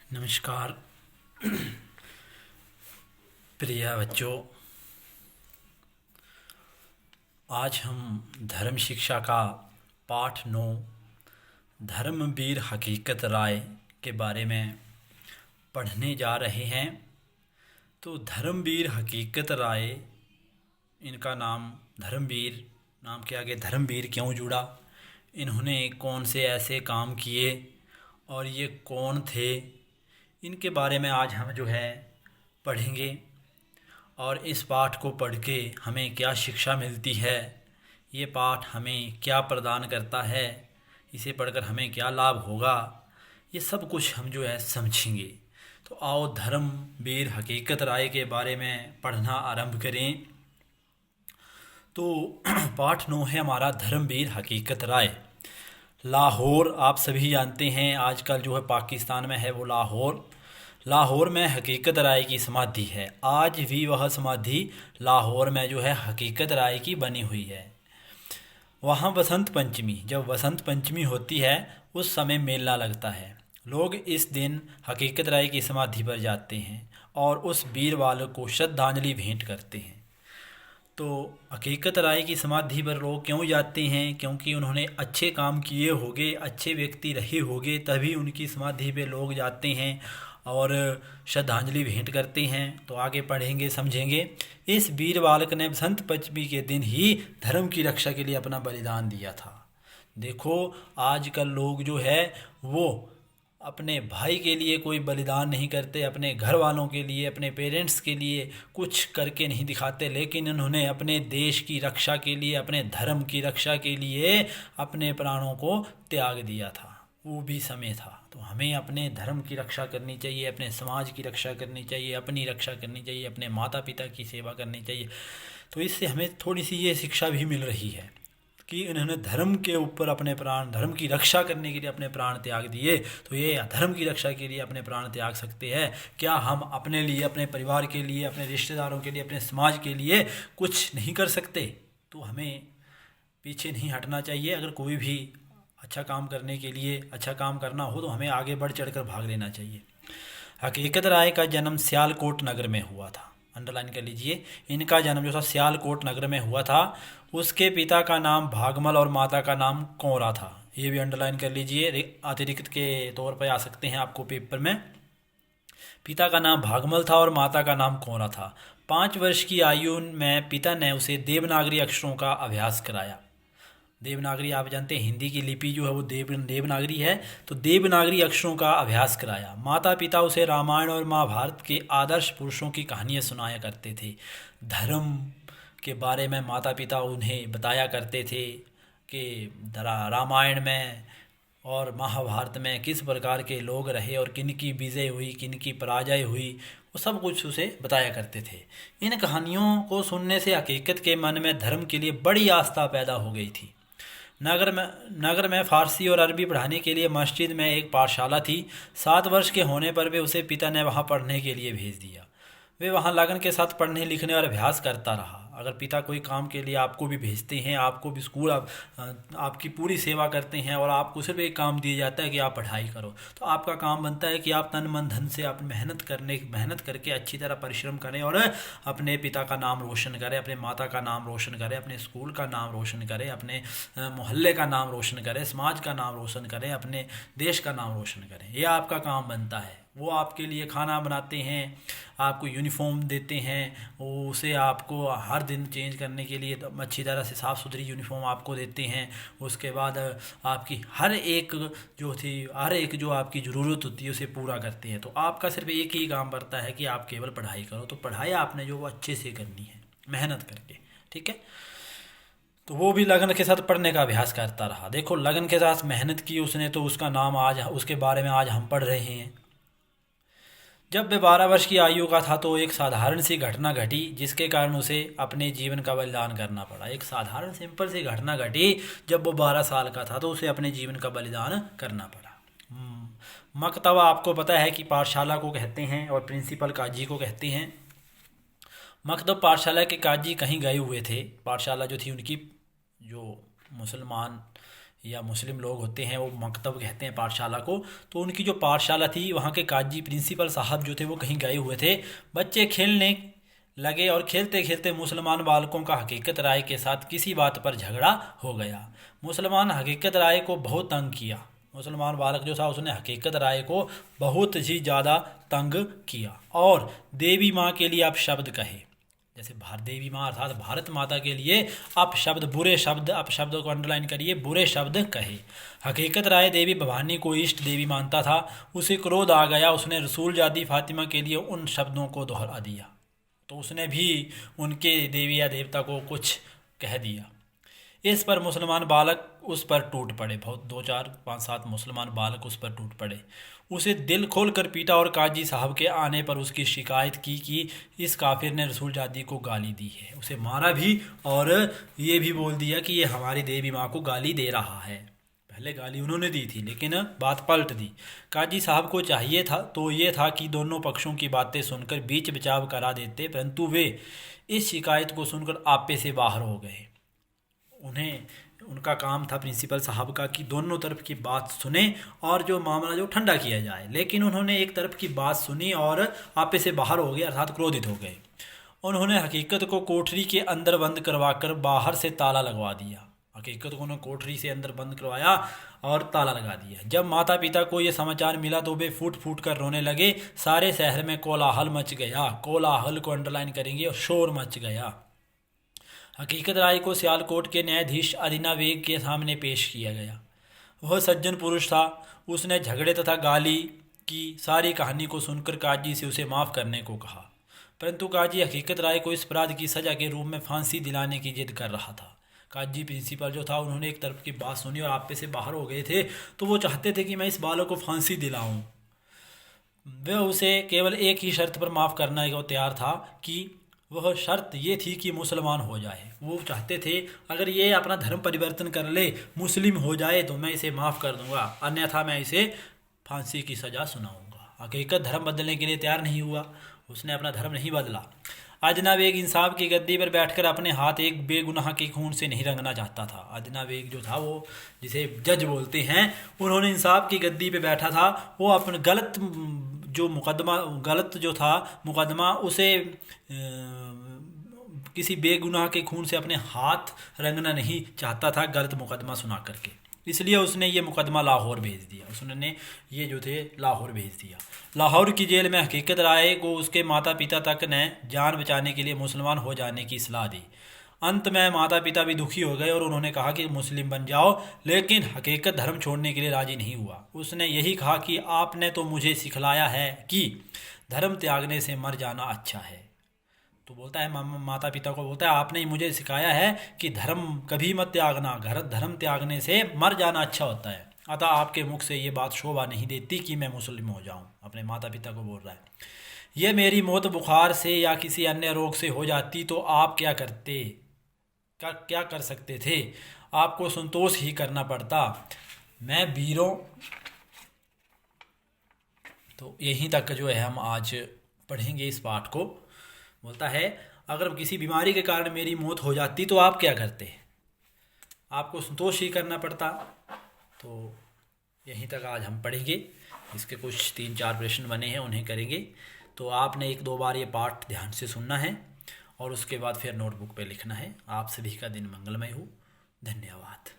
नमस्कार प्रिय बच्चों। आज हम धर्म शिक्षा का पाठ 9 धर्मवीर हकीकत राय के बारे में पढ़ने जा रहे हैं। तो धर्मवीर हकीकत राय, इनका नाम धर्मवीर, नाम के आगे धर्मवीर क्यों जुड़ा, इन्होंने कौन से ऐसे काम किए और ये कौन थे, इनके बारे में आज हम पढ़ेंगे। और इस पाठ को पढ़ के हमें क्या शिक्षा मिलती है, ये पाठ हमें क्या प्रदान करता है, इसे पढ़कर हमें क्या लाभ होगा, ये सब कुछ हम समझेंगे। तो आओ धर्मवीर हकीकत राय के बारे में पढ़ना आरंभ करें। तो पाठ 9 है हमारा धर्मवीर हकीकत राय। लाहौर आप सभी जानते हैं, आजकल पाकिस्तान में है वो लाहौर में हकीकत राय की समाधि है। आज भी वह समाधि लाहौर में हकीकत राय की बनी हुई है। वहाँ बसंत पंचमी, जब बसंत पंचमी होती है उस समय मेला लगता है। लोग इस दिन हकीकत राय की समाधि पर जाते हैं और उस वीर बालक को श्रद्धांजलि भेंट करते हैं। तो हकीकत राय की समाधि पर लोग क्यों जाते हैं? क्योंकि उन्होंने अच्छे काम किए होंगे, अच्छे व्यक्ति रहे होंगे, तभी उनकी समाधि पे लोग जाते हैं और श्रद्धांजलि भेंट करते हैं। तो आगे पढ़ेंगे, समझेंगे। इस वीर बालक ने बसंत पंचमी के दिन ही धर्म की रक्षा के लिए अपना बलिदान दिया था। देखो, आजकल लोग वो अपने भाई के लिए कोई बलिदान नहीं करते, अपने घर वालों के लिए, अपने पेरेंट्स के लिए कुछ करके नहीं दिखाते, लेकिन इन्होंने अपने देश की रक्षा के लिए, अपने धर्म की रक्षा के लिए अपने प्राणों को त्याग दिया था। वो भी समय था। तो हमें अपने धर्म की रक्षा करनी चाहिए, अपने समाज की रक्षा करनी चाहिए, अपनी रक्षा करनी चाहिए, अपने माता पिता की सेवा करनी चाहिए। तो इससे हमें थोड़ी सी ये शिक्षा भी मिल रही है कि इन्होंने धर्म के ऊपर अपने प्राण, धर्म की रक्षा करने के लिए अपने प्राण त्याग दिए। तो ये धर्म की रक्षा के लिए अपने प्राण त्याग सकते हैं। क्या हम अपने लिए, अपने परिवार के लिए, अपने रिश्तेदारों के लिए, अपने समाज के लिए कुछ नहीं कर सकते? तो हमें पीछे नहीं हटना चाहिए। अगर कोई भी अच्छा काम करने के लिए, अच्छा काम करना हो तो हमें आगे बढ़ चढ़कर भाग लेना चाहिए। हकीकत राय का जन्म सियालकोट नगर में हुआ था। अंडरलाइन कर लीजिए, इनका जन्म सियालकोट नगर में हुआ था। उसके पिता का नाम भागमल और माता का नाम कौरा था। ये भी अंडरलाइन कर लीजिए, अतिरिक्त के तौर पर आ सकते हैं आपको पेपर में। पिता का नाम भागमल था और माता का नाम कौरा था। 5 वर्ष की आयु में पिता ने उसे देवनागरी अक्षरों का अभ्यास कराया। देवनागरी आप जानते हैं, हिंदी की लिपि वो देवनागरी है। तो देवनागरी अक्षरों का अभ्यास कराया। माता पिता उसे रामायण और महाभारत के आदर्श पुरुषों की कहानियाँ सुनाया करते थे। धर्म के बारे में माता पिता उन्हें बताया करते थे कि रामायण में और महाभारत में किस प्रकार के लोग रहे और किन की विजय हुई, किन की पराजय हुई, वो सब कुछ उसे बताया करते थे। इन कहानियों को सुनने से हकीकत के मन में धर्म के लिए बड़ी आस्था पैदा हो गई थी। नगर में फ़ारसी और अरबी पढ़ाने के लिए मस्जिद में एक पाठशाला थी। 7 वर्ष के होने पर भी उसे पिता ने वहाँ पढ़ने के लिए भेज दिया। वे वहाँ लगन के साथ पढ़ने लिखने और अभ्यास करता रहा। अगर पिता कोई काम के लिए आपको भी भेजते हैं, आपको भी स्कूल आपकी पूरी सेवा करते हैं और आपको सिर्फ एक काम दिया जाता है कि आप पढ़ाई करो, तो आपका काम बनता है कि आप तन मन धन से आप मेहनत करके अच्छी तरह परिश्रम करें और अपने पिता का नाम रोशन करें, अपने माता का नाम रोशन करें, अपने स्कूल का नाम रोशन करें, अपने मोहल्ले का नाम रोशन करें, समाज का नाम रोशन करें, अपने देश का नाम रोशन करें। यह आपका काम बनता है। वो आपके लिए खाना बनाते हैं, आपको यूनिफॉर्म देते हैं, वो उसे आपको हर दिन चेंज करने के लिए अच्छी तरह से साफ़ सुथरी यूनिफॉर्म आपको देते हैं। उसके बाद आपकी हर एक जो आपकी ज़रूरत होती है उसे पूरा करते हैं। तो आपका सिर्फ एक ही काम पड़ता है कि आप केवल पढ़ाई करो। तो पढ़ाई आपने वो अच्छे से करनी है, मेहनत करके, ठीक है। तो वो भी लगन के साथ पढ़ने का अभ्यास करता रहा। देखो, लगन के साथ मेहनत की उसने, तो उसका नाम आज, उसके बारे में आज हम पढ़ रहे हैं। जब वह 12 वर्ष की आयु का था तो एक साधारण सी घटना घटी जिसके कारण उसे अपने जीवन का बलिदान करना पड़ा। एक साधारण सिंपल सी घटना घटी, जब वो 12 साल का था तो उसे अपने जीवन का बलिदान करना पड़ा। मकतबा आपको पता है कि पाठशाला को कहते हैं और प्रिंसिपल काजी को कहते हैं। मकतब पाठशाला के काजी कहीं गए हुए थे। पाठशाला जो थी उनकी, जो मुसलमान या मुस्लिम लोग होते हैं वो मकतब कहते हैं पाठशाला को। तो उनकी जो पाठशाला थी वहाँ के काजी प्रिंसिपल साहब जो थे वो कहीं गए हुए थे। बच्चे खेलने लगे और खेलते खेलते मुसलमान बालकों का हकीकत राय के साथ किसी बात पर झगड़ा हो गया। मुसलमान हकीकत राय को बहुत तंग किया। मुसलमान बालक जो था उसने हकीकत राय को बहुत ही ज़्यादा तंग किया और देवी माँ के लिए अपशब्द कहे। जैसे देवी माँ अर्थात भारत माता के लिए अपशब्द, बुरे शब्द, अपशब्द को अंडरलाइन करिए, बुरे शब्द कहे। हकीकत राय देवी भवानी को इष्ट देवी मानता था। उसे क्रोध आ गया। उसने रसूल जादी फातिमा के लिए उन शब्दों को दोहरा दिया। तो उसने भी उनके देवी या देवता को कुछ कह दिया। इस पर मुसलमान बालक उस पर टूट पड़े। बहुत 2 4 5 7 मुसलमान बालक उस पर टूट पड़े। उसे दिल खोल कर पीटा और काजी साहब के आने पर उसकी शिकायत की कि इस काफिर ने रसूल जादी को गाली दी है। उसे मारा भी और ये भी बोल दिया कि ये हमारी देवी माँ को गाली दे रहा है। पहले गाली उन्होंने दी थी लेकिन बात पलट दी। काजी साहब को चाहिए था तो ये था कि दोनों पक्षों की बातें सुनकर बीच बचाव करा देते, परंतु वे इस शिकायत को सुनकर आपे से बाहर हो गए। उनका काम था प्रिंसिपल साहब का कि दोनों तरफ की बात सुने और जो मामला जो ठंडा किया जाए, लेकिन उन्होंने एक तरफ की बात सुनी और आपे से बाहर हो गए अर्थात क्रोधित हो गए। उन्होंने हकीकत को कोठरी के अंदर बंद करवाकर बाहर से ताला लगवा दिया। हकीकत को उन्होंने कोठरी से अंदर बंद करवाया और ताला लगा दिया। जब माता पिता को यह समाचार मिला तो वे फूट फूट कर रोने लगे। सारे शहर में कोलाहल मच गया। कोलाहल को अंडरलाइन करेंगे और शोर मच गया। हकीकत राय को सियालकोट के न्यायाधीश अदीना बेग के सामने पेश किया गया। वह सज्जन पुरुष था। उसने झगड़े तथा गाली की सारी कहानी को सुनकर काजी से उसे माफ़ करने को कहा, परंतु काजी हकीकत राय को इस अपराध की सज़ा के रूप में फांसी दिलाने की जिद कर रहा था। काजी प्रिंसिपल जो था उन्होंने एक तरफ की बात सुनी और आपे से बाहर हो गए थे, तो वो चाहते थे कि मैं इस बालक को फांसी दिलाऊं। वह उसे केवल एक ही शर्त पर माफ़ करने को तैयार था कि वह शर्त ये थी कि मुसलमान हो जाए। वो चाहते थे अगर ये अपना धर्म परिवर्तन कर ले, मुस्लिम हो जाए तो मैं इसे माफ़ कर दूंगा, अन्यथा मैं इसे फांसी की सज़ा सुनाऊंगा। हकीकत धर्म बदलने के लिए तैयार नहीं हुआ। उसने अपना धर्म नहीं बदला। अदीना बेग इंसाफ की गद्दी पर बैठकर अपने हाथ एक बेगुनाह के खून से नहीं रंगना चाहता था। अदीना बेग जो था वो जिसे जज बोलते हैं, उन्होंने इंसाफ की गद्दी पे बैठा था। वो अपने गलत जो था मुकदमा उसे किसी बेगुनाह के खून से अपने हाथ रंगना नहीं चाहता था गलत मुकदमा सुना करके। इसलिए उसने ये मुकदमा लाहौर भेज दिया। उसने ये जो थे लाहौर भेज दिया। लाहौर की जेल में हकीकत राय को उसके माता पिता तक ने जान बचाने के लिए मुसलमान हो जाने की सलाह दी। अंत में माता पिता भी दुखी हो गए और उन्होंने कहा कि मुस्लिम बन जाओ, लेकिन हकीकत धर्म छोड़ने के लिए राजी नहीं हुआ। उसने यही कहा कि आपने तो मुझे सिखलाया है कि धर्म त्यागने से मर जाना अच्छा है। तो बोलता है माता पिता को बोलता है आपने मुझे सिखाया है कि धर्म कभी मत त्यागना, धर्म त्यागने से मर जाना अच्छा होता है, अतः आपके मुख से ये बात शोभा नहीं देती कि मैं मुस्लिम हो जाऊं। अपने माता पिता को बोल रहा है। यह मेरी मौत बुखार से या किसी अन्य रोग से हो जाती तो आप क्या कर सकते थे? आपको संतोष ही करना पड़ता। मैं वीरों। तो यहीं तक जो है हम आज पढ़ेंगे इस पाठ को। बोलता है अगर किसी बीमारी के कारण मेरी मौत हो जाती तो आप क्या करते? आपको संतोष ही करना पड़ता। तो यहीं तक आज हम पढ़ेंगे। इसके कुछ 3-4 प्रश्न बने हैं, उन्हें करेंगे। तो आपने 1-2 बार ये पाठ ध्यान से सुनना है और उसके बाद फिर नोटबुक पे लिखना है। आप सभी का दिन मंगलमय हो। धन्यवाद।